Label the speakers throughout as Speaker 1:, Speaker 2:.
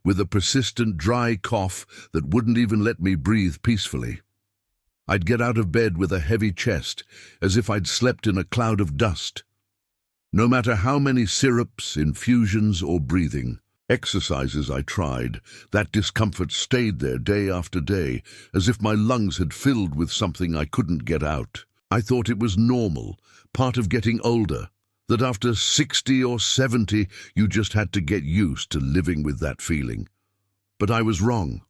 Speaker 1: with a persistent dry cough that wouldn't even let me breathe peacefully. I'd get out of bed with a heavy chest, as if I'd slept in a cloud of dust. No matter how many syrups, infusions, or breathing exercises I tried, that discomfort stayed there day after day, as if my lungs had filled with something I couldn't get out. I thought it was normal, part of getting older, that after 60 or 70 you just had to get used to living with that feeling. But I was wrong.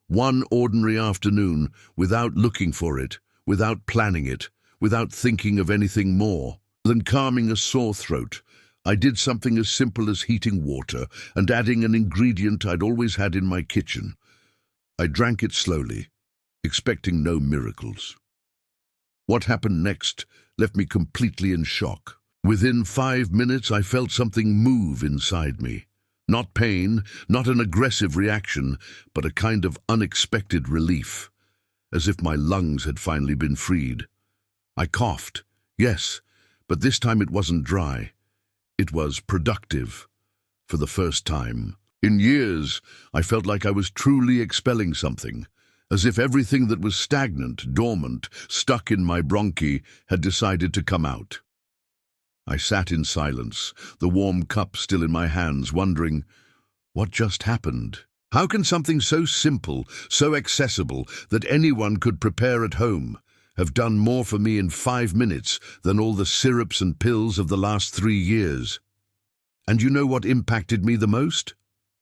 Speaker 1: One ordinary afternoon, without looking for it, without planning it, without thinking of anything more than calming a sore throat, I did something as simple as heating water and adding an ingredient I'd always had in my kitchen. I drank it slowly, expecting no miracles. What happened next left me completely in shock. Within 5 minutes, I felt something move inside me. Not pain, not an aggressive reaction, but a kind of unexpected relief, as if my lungs had finally been freed. I coughed, yes, but this time it wasn't dry. It was productive, for the first time. In years, I felt like I was truly expelling something, as if everything that was stagnant, dormant, stuck in my bronchi had decided to come out. I sat in silence, the warm cup still in my hands, wondering, what just happened? How can something so simple, so accessible, that anyone could prepare at home, have done more for me in 5 minutes than all the syrups and pills of the last 3 years? And you know what impacted me the most?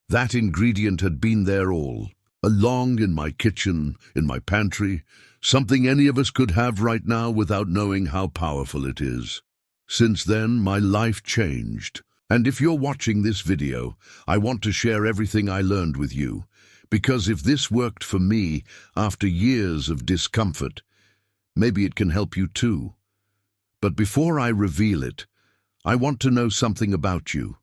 Speaker 1: That ingredient had been there all along, in my kitchen, in my pantry, something any of us could have right now without knowing how powerful it is. Since then, my life changed. And if you're watching this video, I want to share everything I learned with you, because if this worked for me after years of discomfort, maybe it can help you too. But before I reveal it, I want to know something about you.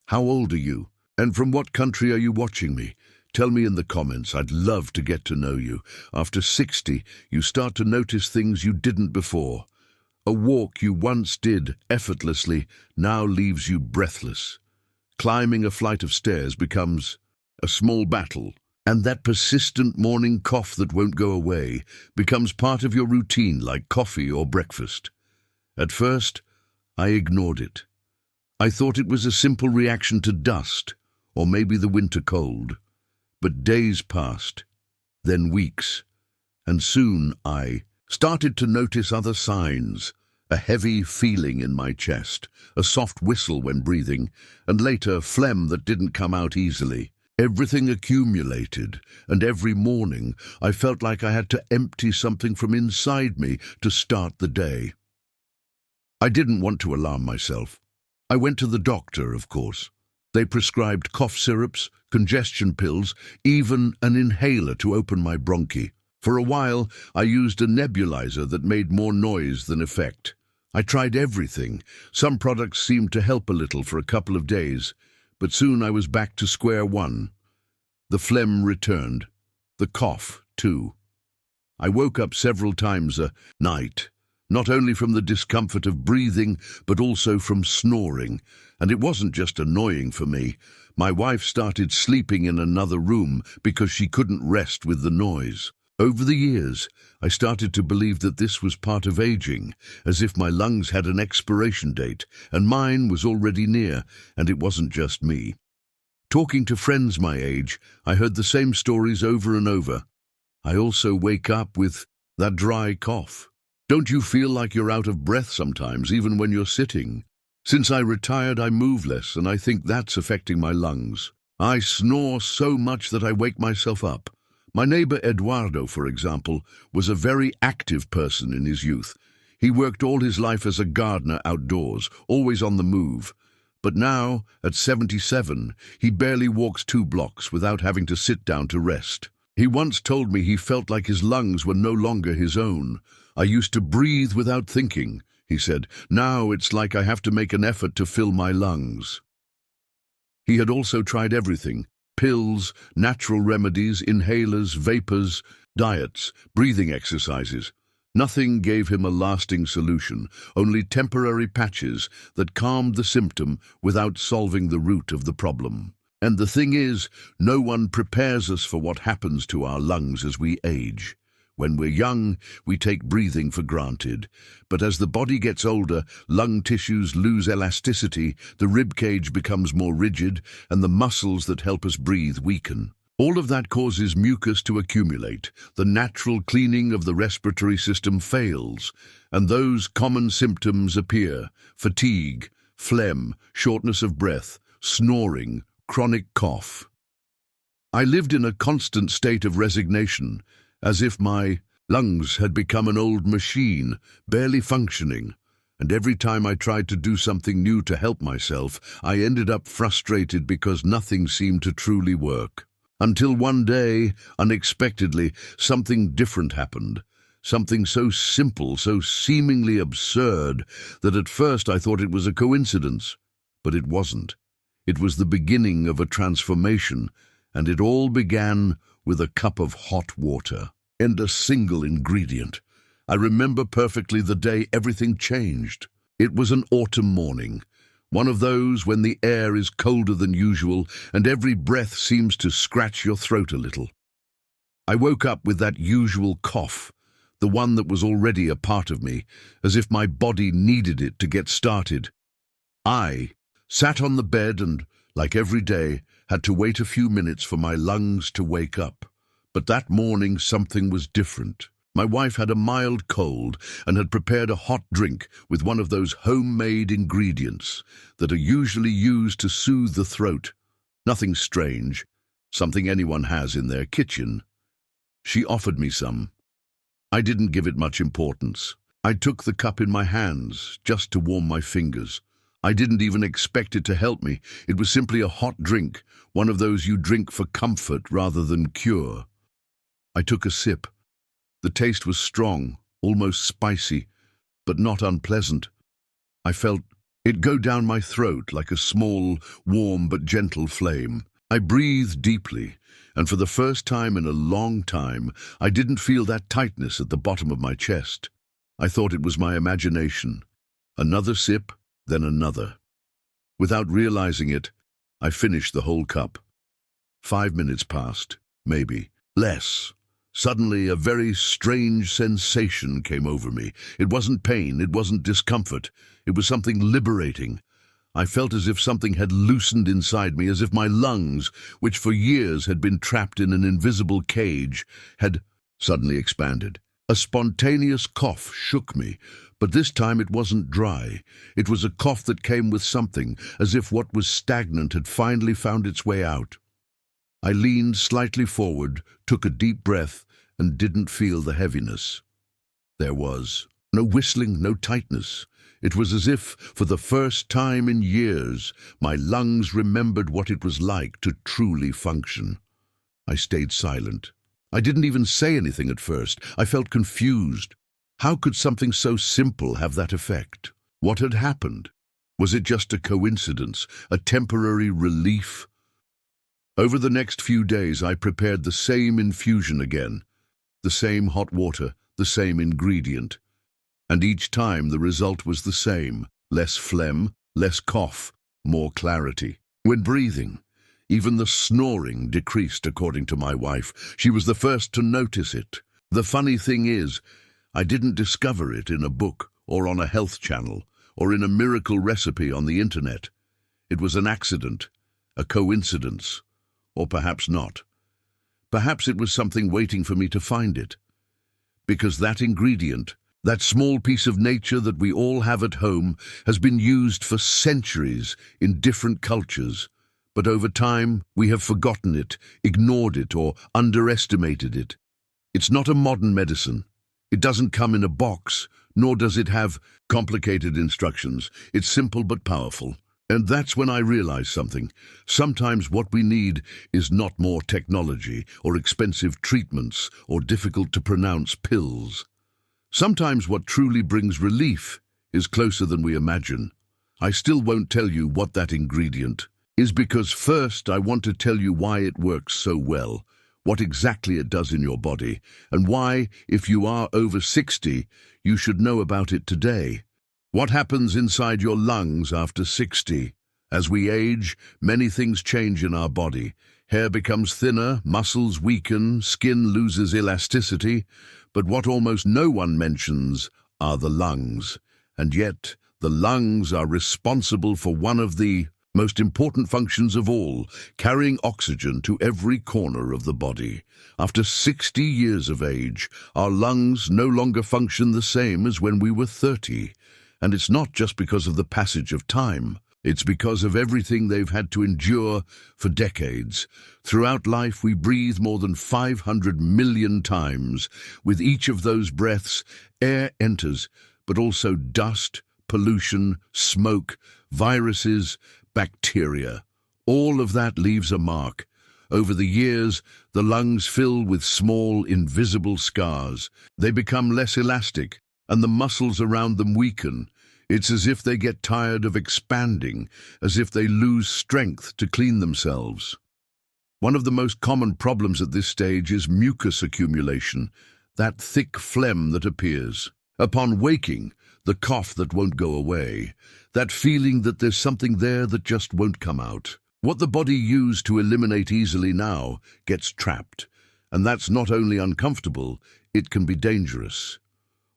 Speaker 1: How old are you? And from what country are you watching me? Tell me in the comments. I'd love to get to know you. After 60, you start to notice things you didn't before. A walk you once did effortlessly now leaves you breathless. Climbing a flight of stairs becomes a small battle, and that persistent morning cough that won't go away becomes part of your routine, like coffee or breakfast. At first, I ignored it. I thought it was a simple reaction to dust, or maybe the winter cold. But days passed, then weeks, and soon I started to notice other signs: a heavy feeling in my chest, a soft whistle when breathing, and later phlegm that didn't come out easily. Everything accumulated, and every morning I felt like I had to empty something from inside me to start the day. I didn't want to alarm myself. I went to the doctor, of course. They prescribed cough syrups, congestion pills, even an inhaler to open my bronchi. For a while, I used a nebulizer that made more noise than effect. I tried everything. Some products seemed to help a little for a couple of days, but soon I was back to square one. The phlegm returned. The cough, too. I woke up several times a night, not only from the discomfort of breathing, but also from snoring. And it wasn't just annoying for me. My wife started sleeping in another room because she couldn't rest with the noise. Over the years, I started to believe that this was part of aging, as if my lungs had an expiration date, and mine was already near, and it wasn't just me. Talking to friends my age, I heard the same stories over and over. I also wake up with that dry cough. Don't you feel like you're out of breath sometimes, even when you're sitting? Since I retired, I move less, and I think that's affecting my lungs. I snore so much that I wake myself up. My neighbor Eduardo, for example, was a very active person in his youth. He worked all his life as a gardener outdoors, always on the move. But now, at 77, he barely walks 2 blocks without having to sit down to rest. He once told me he felt like his lungs were no longer his own. I used to breathe without thinking, he said. Now it's like I have to make an effort to fill my lungs. He had also tried everything: pills, natural remedies, inhalers, vapors, diets, breathing exercises. Nothing gave him a lasting solution, only temporary patches that calmed the symptom without solving the root of the problem. And the thing is, no one prepares us for what happens to our lungs as we age. When we're young, we take breathing for granted. But as the body gets older, lung tissues lose elasticity, the rib cage becomes more rigid, and the muscles that help us breathe weaken. All of that causes mucus to accumulate. The natural cleaning of the respiratory system fails, and those common symptoms appear: fatigue, phlegm, shortness of breath, snoring, chronic cough. I lived in a constant state of resignation, as if my lungs had become an old machine, barely functioning. And every time I tried to do something new to help myself, I ended up frustrated because nothing seemed to truly work. Until one day, unexpectedly, something different happened. Something so simple, so seemingly absurd, that at first I thought it was a coincidence. But it wasn't. It was the beginning of a transformation, and it all began with a cup of hot water, and a single ingredient. I remember perfectly the day everything changed. It was an autumn morning, one of those when the air is colder than usual and every breath seems to scratch your throat a little. I woke up with that usual cough, the one that was already a part of me, as if my body needed it to get started. I sat on the bed and, like every day, had to wait a few minutes for my lungs to wake up. But that morning something was different. My wife had a mild cold and had prepared a hot drink with one of those homemade ingredients that are usually used to soothe the throat. Nothing strange, something anyone has in their kitchen. She offered me some. I didn't give it much importance. I took the cup in my hands just to warm my fingers. I didn't even expect it to help me. It was simply a hot drink, one of those you drink for comfort rather than cure. I took a sip. The taste was strong, almost spicy, but not unpleasant. I felt it go down my throat like a small, warm but gentle flame. I breathed deeply, and for the first time in a long time, I didn't feel that tightness at the bottom of my chest. I thought it was my imagination. Another sip, then another. Without realizing it, I finished the whole cup. 5 minutes passed, maybe, less. Suddenly, a very strange sensation came over me. It wasn't pain, it wasn't discomfort. It was something liberating. I felt as if something had loosened inside me, as if my lungs, which for years had been trapped in an invisible cage, had suddenly expanded. A spontaneous cough shook me, but this time it wasn't dry. It was a cough that came with something, as if what was stagnant had finally found its way out. I leaned slightly forward, took a deep breath, and didn't feel the heaviness. There was no whistling, no tightness. It was as if, for the first time in years, my lungs remembered what it was like to truly function. I stayed silent. I didn't even say anything at first. I felt confused. How could something so simple have that effect? What had happened? Was it just a coincidence, a temporary relief? Over the next few days, I prepared the same infusion again, the same hot water, the same ingredient. And each time the result was the same: less phlegm, less cough, more clarity. When breathing, even the snoring decreased, according to my wife. She was the first to notice it. The funny thing is, I didn't discover it in a book or on a health channel or in a miracle recipe on the internet. It was an accident, a coincidence, or perhaps not. Perhaps it was something waiting for me to find it. Because that ingredient, that small piece of nature that we all have at home, has been used for centuries in different cultures. But over time, we have forgotten it, ignored it, or underestimated it. It's not a modern medicine. It doesn't come in a box, nor does it have complicated instructions. It's simple but powerful. And that's when I realized something. Sometimes what we need is not more technology or expensive treatments or difficult-to-pronounce pills. Sometimes what truly brings relief is closer than we imagine. I still won't tell you what that ingredient is, because first I want to tell you why it works so well, what exactly it does in your body, and why, if you are over 60, you should know about it today. What happens inside your lungs after 60? As we age, many things change in our body. Hair becomes thinner, muscles weaken, skin loses elasticity, but what almost no one mentions are the lungs. And yet, the lungs are responsible for one of the most important functions of all, carrying oxygen to every corner of the body. After 60 years of age, our lungs no longer function the same as when we were 30. And it's not just because of the passage of time. It's because of everything they've had to endure for decades. Throughout life, we breathe more than 500 million times. With each of those breaths, air enters, but also dust, pollution, smoke, viruses, bacteria. All of that leaves a mark. Over the years, the lungs fill with small, invisible scars. They become less elastic, and the muscles around them weaken. It's as if they get tired of expanding, as if they lose strength to clean themselves. One of the most common problems at this stage is mucus accumulation, that thick phlegm that appears. Upon waking, the cough that won't go away, that feeling that there's something there that just won't come out. What the body used to eliminate easily now gets trapped, and that's not only uncomfortable, it can be dangerous.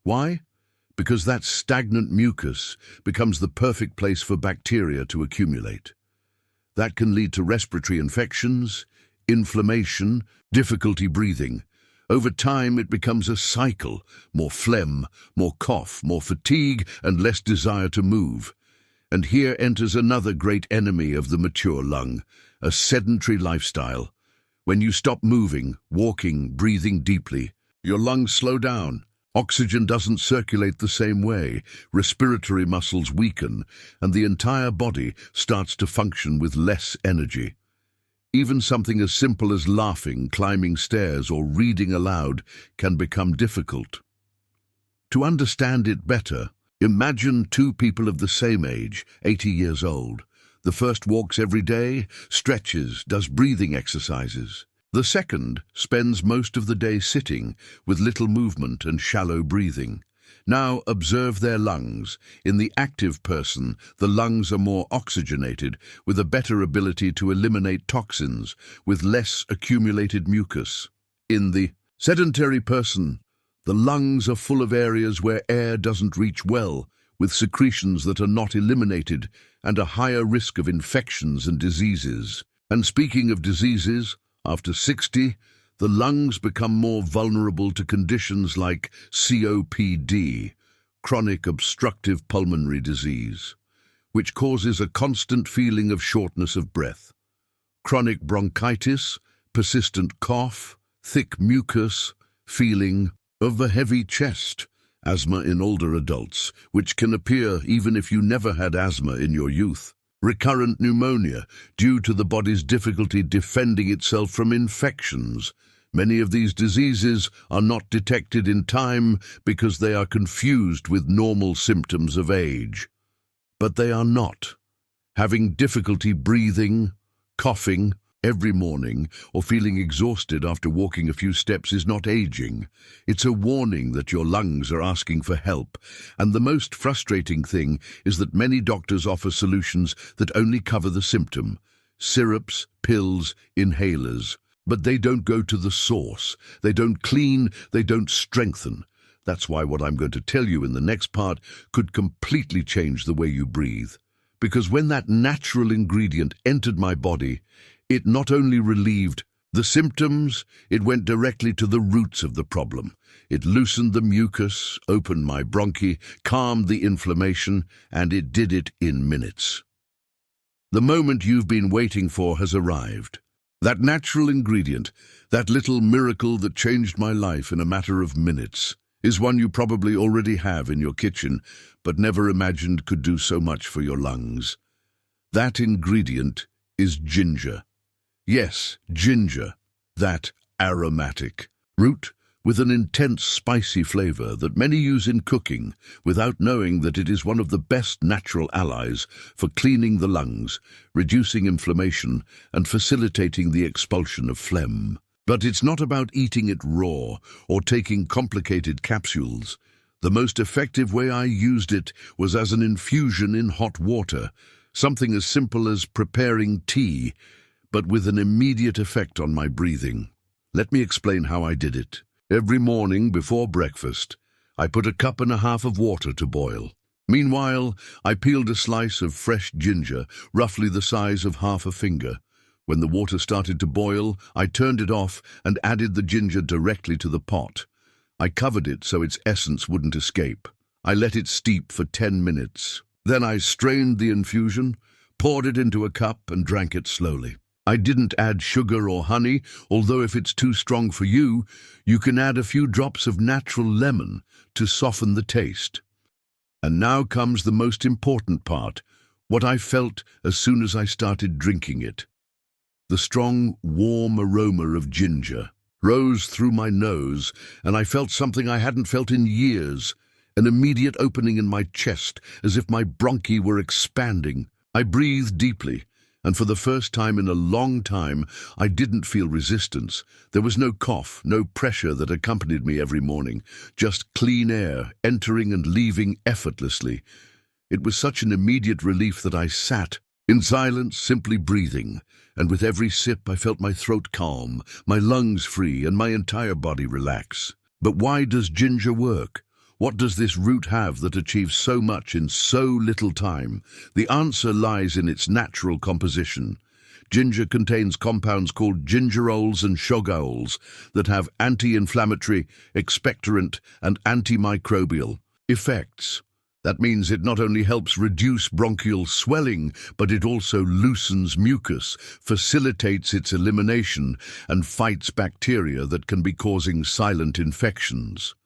Speaker 1: Why? Because that stagnant mucus becomes the perfect place for bacteria to accumulate. That can lead to respiratory infections, inflammation, difficulty breathing. Over time, it becomes a cycle: more phlegm, more cough, more fatigue, and less desire to move. And here enters another great enemy of the mature lung, a sedentary lifestyle. When you stop moving, walking, breathing deeply, your lungs slow down. Oxygen doesn't circulate the same way, respiratory muscles weaken, and the entire body starts to function with less energy. Even something as simple as laughing, climbing stairs, or reading aloud can become difficult. To understand it better, imagine two people of the same age, 80 years old. The first walks every day, stretches, does breathing exercises. The second spends most of the day sitting, with little movement and shallow breathing. Now observe their lungs. In the active person, the lungs are more oxygenated, with a better ability to eliminate toxins, with less accumulated mucus. In the sedentary person, the lungs are full of areas where air doesn't reach well, with secretions that are not eliminated, and a higher risk of infections and diseases. And speaking of diseases, after 60, the lungs become more vulnerable to conditions like COPD, chronic obstructive pulmonary disease, which causes a constant feeling of shortness of breath. Chronic bronchitis, persistent cough, thick mucus, feeling of a heavy chest, asthma in older adults, which can appear even if you never had asthma in your youth. Recurrent pneumonia, due to the body's difficulty defending itself from infections. Many of these diseases are not detected in time because they are confused with normal symptoms of age. But they are not. Having difficulty breathing, coughing every morning, or feeling exhausted after walking a few steps is not aging. It's a warning that your lungs are asking for help. And the most frustrating thing is that many doctors offer solutions that only cover the symptom: syrups, pills, inhalers. But they don't go to the source. They don't clean, they don't strengthen. That's why what I'm going to tell you in the next part could completely change the way you breathe. Because when that natural ingredient entered my body, it not only relieved the symptoms, it went directly to the roots of the problem. It loosened the mucus, opened my bronchi, calmed the inflammation, and it did it in minutes. The moment you've been waiting for has arrived. That natural ingredient, that little miracle that changed my life in a matter of minutes, is one you probably already have in your kitchen, but never imagined could do so much for your lungs. That ingredient is ginger. Yes, ginger, that aromatic root with an intense spicy flavor that many use in cooking without knowing that it is one of the best natural allies for cleaning the lungs, reducing inflammation, and facilitating the expulsion of phlegm. But it's not about eating it raw or taking complicated capsules. The most effective way I used it was as an infusion in hot water, Something as simple as preparing tea, but with an immediate effect on my breathing. Let me explain how I did it. Every morning before breakfast, I put a cup and a half of water to boil. Meanwhile, I peeled a slice of fresh ginger, roughly the size of half a finger. When the water started to boil, I turned it off and added the ginger directly to the pot. I covered it so its essence wouldn't escape. I let it steep for 10 minutes. Then I strained the infusion, poured it into a cup and drank it slowly. I didn't add sugar or honey, although if it's too strong for you, you can add a few drops of natural lemon to soften the taste. And now comes the most important part, what I felt as soon as I started drinking it. The strong, warm aroma of ginger rose through my nose, and I felt something I hadn't felt in years, an immediate opening in my chest, as if my bronchi were expanding. I breathed deeply, and for the first time in a long time, I didn't feel resistance. There was no cough, no pressure that accompanied me every morning, just clean air, entering and leaving effortlessly. It was such an immediate relief that I sat, in silence, simply breathing, and with every sip I felt my throat calm, my lungs free, and my entire body relax. But why does ginger work? What does this root have that achieves so much in so little time? The answer lies in its natural composition. Ginger contains compounds called gingerols and shogaols that have anti-inflammatory, expectorant, and antimicrobial effects. That means it not only helps reduce bronchial swelling, but it also loosens mucus, facilitates its elimination, and fights bacteria that can be causing silent infections.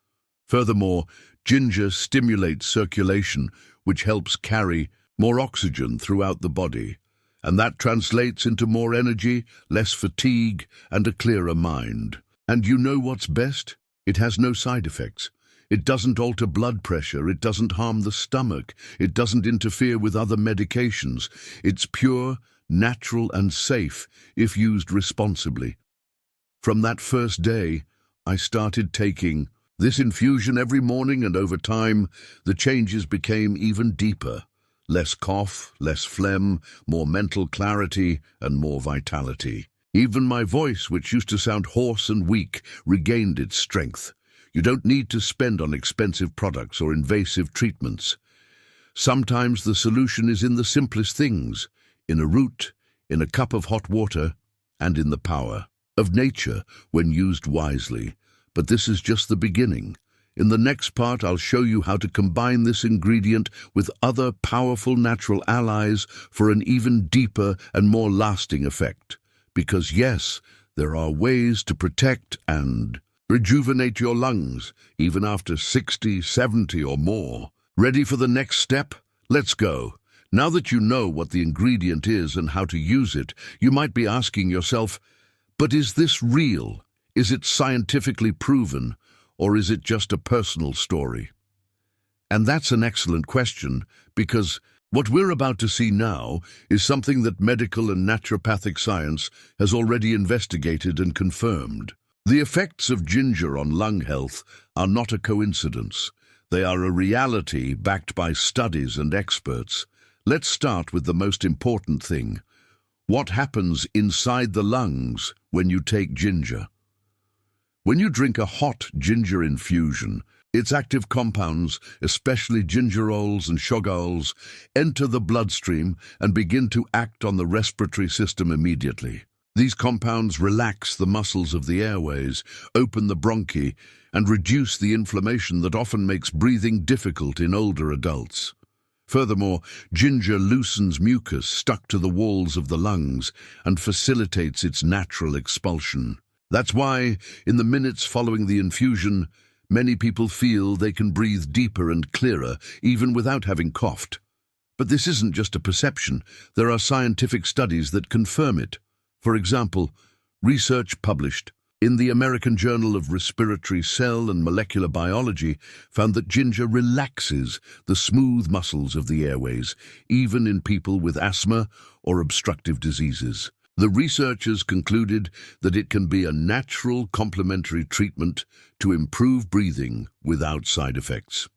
Speaker 1: Furthermore, ginger stimulates circulation, which helps carry more oxygen throughout the body, and that translates into more energy, less fatigue, and a clearer mind. And you know what's best? It has no side effects. It doesn't alter blood pressure, it doesn't harm the stomach, it doesn't interfere with other medications. It's pure, natural, and safe if used responsibly. From that first day, I started taking this infusion every morning, and over time, the changes became even deeper. Less cough, less phlegm, more mental clarity, and more vitality. Even my voice, which used to sound hoarse and weak, regained its strength. You don't need to spend on expensive products or invasive treatments. Sometimes the solution is in the simplest things, in a root, in a cup of hot water, and in the power of nature when used wisely. But this is just the beginning. In the next part, I'll show you how to combine this ingredient with other powerful natural allies for an even deeper and more lasting effect. Because yes, there are ways to protect and rejuvenate your lungs, even after 60, 70 or more. Ready for the next step? Let's go. Now that you know what the ingredient is and how to use it, you might be asking yourself, but is this real? Is it scientifically proven, or is it just a personal story? And that's an excellent question, because what we're about to see now is something that medical and naturopathic science has already investigated and confirmed. The effects of ginger on lung health are not a coincidence. They are a reality backed by studies and experts. Let's start with the most important thing. What happens inside the lungs when you take ginger? When you drink a hot ginger infusion, its active compounds, especially gingerols and shogaols, enter the bloodstream and begin to act on the respiratory system immediately. These compounds relax the muscles of the airways, open the bronchi, and reduce the inflammation that often makes breathing difficult in older adults. Furthermore, ginger loosens mucus stuck to the walls of the lungs and facilitates its natural expulsion. That's why, in the minutes following the infusion, many people feel they can breathe deeper and clearer, even without having coughed. But this isn't just a perception. There are scientific studies that confirm it. For example, research published in the American Journal of Respiratory Cell and Molecular Biology found that ginger relaxes the smooth muscles of the airways, even in people with asthma or obstructive diseases. The researchers concluded that it can be a natural complementary treatment to improve breathing without side effects.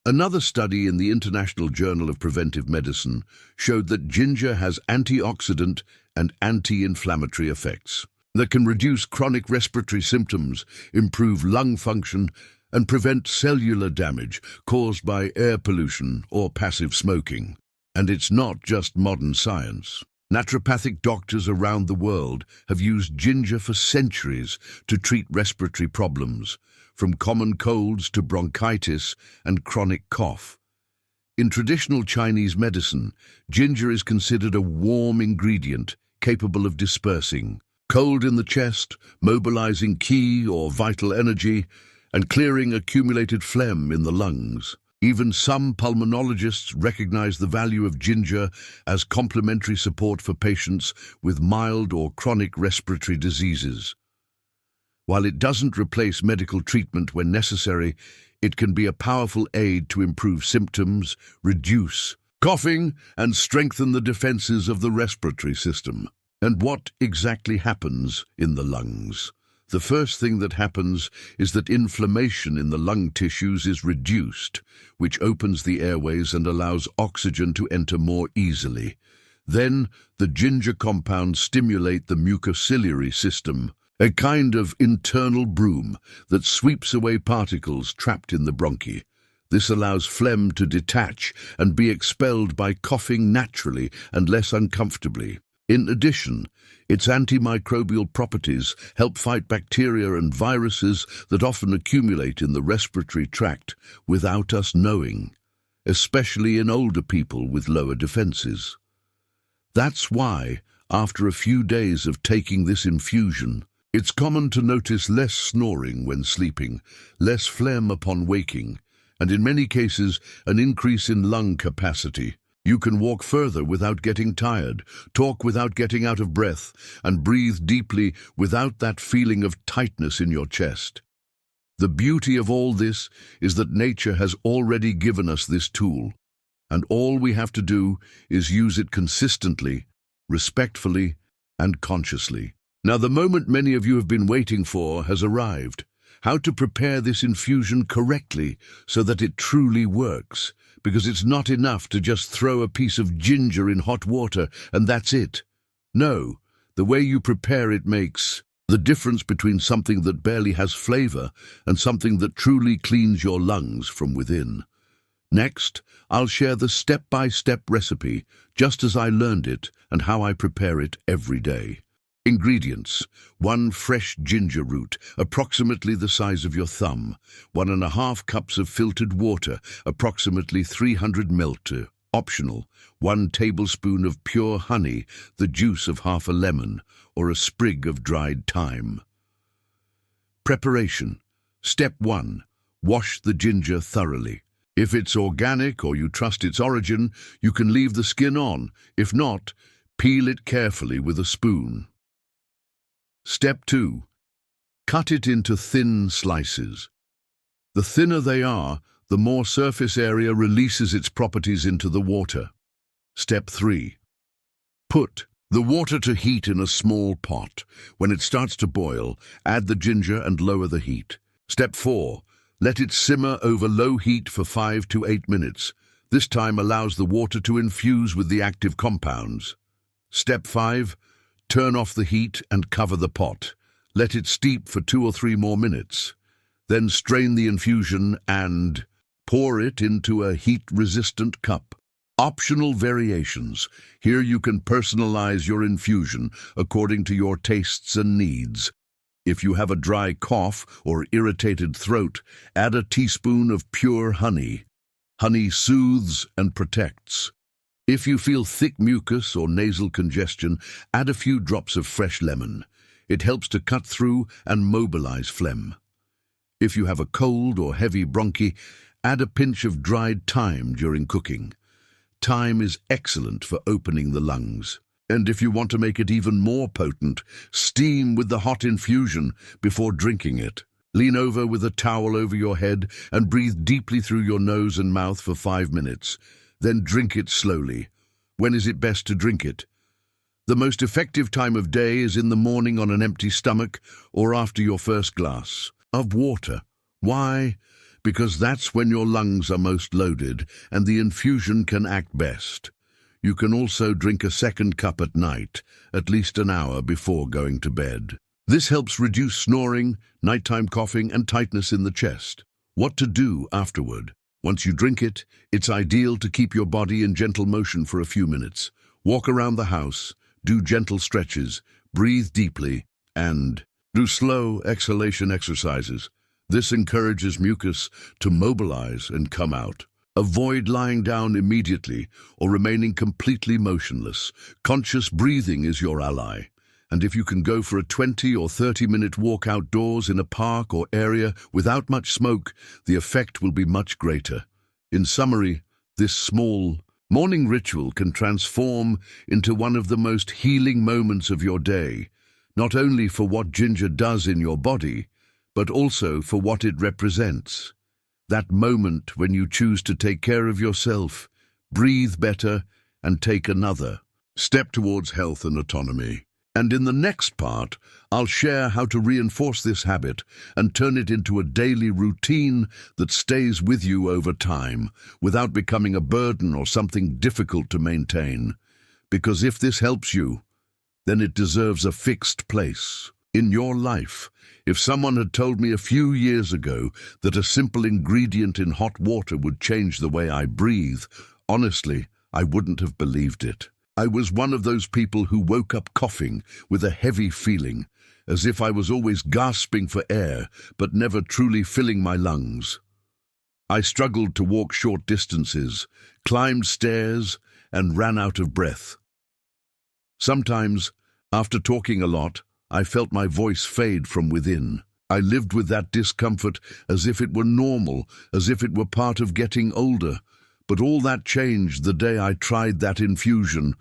Speaker 1: Another study in the International Journal of Preventive Medicine showed that ginger has antioxidant and anti-inflammatory effects that can reduce chronic respiratory symptoms, improve lung function, and prevent cellular damage caused by air pollution or passive smoking. And it's not just modern science. Naturopathic doctors around the world have used ginger for centuries to treat respiratory problems, from common colds to bronchitis and chronic cough. In traditional Chinese medicine, ginger is considered a warm ingredient capable of dispersing cold in the chest, mobilizing qi or vital energy, and clearing accumulated phlegm in the lungs. Even some pulmonologists recognize the value of ginger as complementary support for patients with mild or chronic respiratory diseases. While it doesn't replace medical treatment when necessary, it can be a powerful aid to improve symptoms, reduce coughing, and strengthen the defenses of the respiratory system. And what exactly happens in the lungs? The first thing that happens is that inflammation in the lung tissues is reduced, which opens the airways and allows oxygen to enter more easily. Then, the ginger compounds stimulate the mucociliary system, a kind of internal broom that sweeps away particles trapped in the bronchi. This allows phlegm to detach and be expelled by coughing naturally and less uncomfortably. In addition, its antimicrobial properties help fight bacteria and viruses that often accumulate in the respiratory tract without us knowing, especially in older people with lower defenses. That's why, after a few days of taking this infusion, it's common to notice less snoring when sleeping, less phlegm upon waking, and in many cases, an increase in lung capacity. You can walk further without getting tired, talk without getting out of breath, and breathe deeply without that feeling of tightness in your chest. The beauty of all this is that nature has already given us this tool, and all we have to do is use it consistently, respectfully, and consciously. Now, the moment many of you have been waiting for has arrived. How to prepare this infusion correctly so that it truly works. Because it's not enough to just throw a piece of ginger in hot water and that's it. No, the way you prepare it makes the difference between something that barely has flavor and something that truly cleans your lungs from within. Next, I'll share the step-by-step recipe, just as I learned it and how I prepare it every day. Ingredients: 1 fresh ginger root, approximately the size of your thumb, 1½ cups of filtered water, approximately 300 ml. Optional: 1 tablespoon of pure honey, the juice of half a lemon, or a sprig of dried thyme. Preparation. Step 1. Wash the ginger thoroughly. If it's organic or you trust its origin, you can leave the skin on. If not, peel it carefully with a spoon. Step 2. Cut it into thin slices. The thinner they are, the more surface area releases its properties into the water. Step 3. Put the water to heat in a small pot. When it starts to boil, add the ginger and lower the heat. Step 4. Let it simmer over low heat for 5 to 8 minutes. This time allows the water to infuse with the active compounds. Step 5. Turn off the heat and cover the pot. Let it steep for 2 or 3 more minutes. Then strain the infusion and pour it into a heat-resistant cup. Optional variations. Here you can personalize your infusion according to your tastes and needs. If you have a dry cough or irritated throat, add a teaspoon of pure honey. Honey soothes and protects. If you feel thick mucus or nasal congestion, add a few drops of fresh lemon. It helps to cut through and mobilize phlegm. If you have a cold or heavy bronchi, add a pinch of dried thyme during cooking. Thyme is excellent for opening the lungs. And if you want to make it even more potent, steam with the hot infusion before drinking it. Lean over with a towel over your head and breathe deeply through your nose and mouth for 5 minutes. Then drink it slowly. When is it best to drink it? The most effective time of day is in the morning on an empty stomach or after your first glass of water. Why? because that's when your lungs are most loaded and the infusion can act best. You can also drink a second cup at night, at least an hour before going to bed. This helps reduce snoring, nighttime coughing, and tightness in the chest. What to do afterward? Once you drink it, it's ideal to keep your body in gentle motion for a few minutes. Walk around the house, do gentle stretches, breathe deeply, and do slow exhalation exercises. This encourages mucus to mobilize and come out. Avoid lying down immediately or remaining completely motionless. Conscious breathing is your ally. And if you can go for a 20 or 30-minute walk outdoors in a park or area without much smoke, the effect will be much greater. In summary, this small morning ritual can transform into one of the most healing moments of your day, not only for what ginger does in your body, but also for what it represents. That moment when you choose to take care of yourself, breathe better, and take another step towards health and autonomy. And in the next part, I'll share how to reinforce this habit and turn it into a daily routine that stays with you over time, without becoming a burden or something difficult to maintain. Because if this helps you, then it deserves a fixed place in your life. If someone had told me a few years ago that a simple ingredient in hot water would change the way I breathe, honestly, I wouldn't have believed it. I was one of those people who woke up coughing with a heavy feeling, as if I was always gasping for air, but never truly filling my lungs. I struggled to walk short distances, climbed stairs, and ran out of breath. Sometimes, after talking a lot, I felt my voice fade from within. I lived with that discomfort as if it were normal, as if it were part of getting older. But all that changed the day I tried that infusion,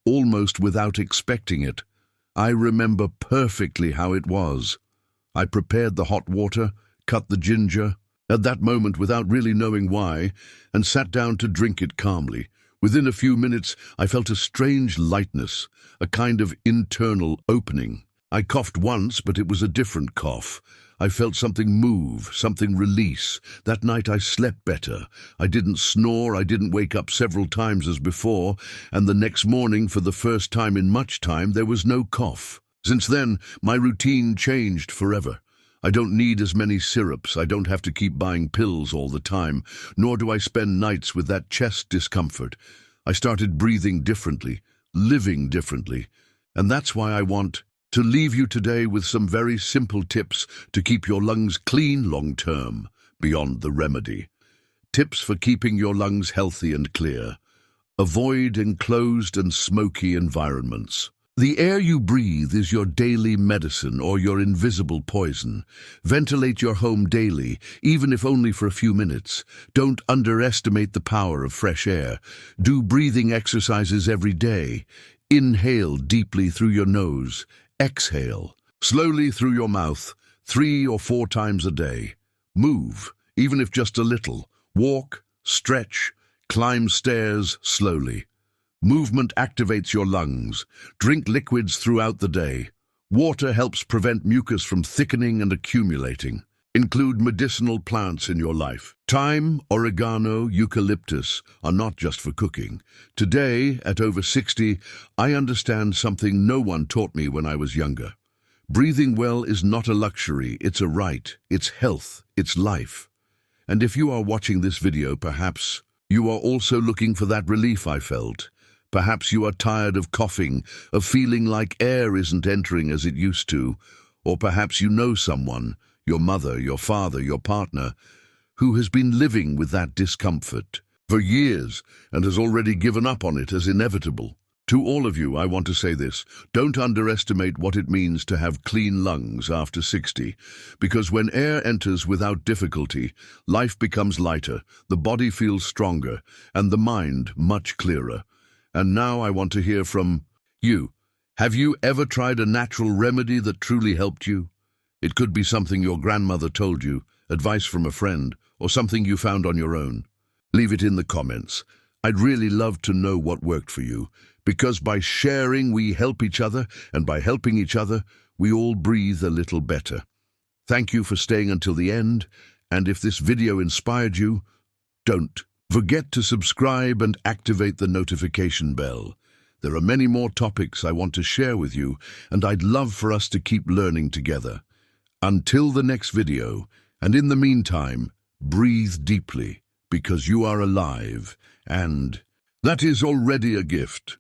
Speaker 1: almost without expecting it. I remember perfectly how it was. I prepared the hot water, cut the ginger, at that moment without really knowing why, and sat down to drink it calmly. Within a few minutes, I felt a strange lightness, a kind of internal opening. I coughed once, but it was a different cough. I felt something move, something release. That night I slept better. I didn't snore, I didn't wake up several times as before, and the next morning, for the first time in much time, there was no cough. Since then, my routine changed forever. I don't need as many syrups, I don't have to keep buying pills all the time, nor do I spend nights with that chest discomfort. I started breathing differently, living differently, and that's why I want to leave you today with some very simple tips to keep your lungs clean long-term, beyond the remedy. Tips for keeping your lungs healthy and clear. Avoid enclosed and smoky environments. The air you breathe is your daily medicine or your invisible poison. Ventilate your home daily, even if only for a few minutes. Don't underestimate the power of fresh air. Do breathing exercises every day. Inhale deeply through your nose. Exhale slowly through your mouth 3 or 4 times a day. Move, even if just a little. Walk, stretch, climb stairs slowly. Movement activates your lungs. Drink liquids throughout the day. Water helps prevent mucus from thickening and accumulating. Include medicinal plants in your life. Thyme, oregano, eucalyptus are not just for cooking. Today, at over 60, I understand something no one taught me when I was younger. Breathing well is not a luxury, it's a right, it's health, it's life. And if you are watching this video, perhaps you are also looking for that relief I felt. Perhaps you are tired of coughing, of feeling like air isn't entering as it used to, or perhaps you know someone, your mother, your father, your partner, who has been living with that discomfort for years and has already given up on it as inevitable. To all of you, I want to say this: don't underestimate what it means to have clean lungs after 60, because when air enters without difficulty, life becomes lighter, the body feels stronger, and the mind much clearer. And now I want to hear from you. Have you ever tried a natural remedy that truly helped you? It could be something your grandmother told you, advice from a friend, or something you found on your own. Leave it in the comments. I'd really love to know what worked for you, because by sharing we help each other, and by helping each other, we all breathe a little better. Thank you for staying until the end, And if this video inspired you, don't forget to subscribe and activate the notification bell. There are many more topics I want to share with you, and I'd love for us to keep learning together. Until the next video, and in the meantime, breathe deeply, because you are alive, and that is already a gift.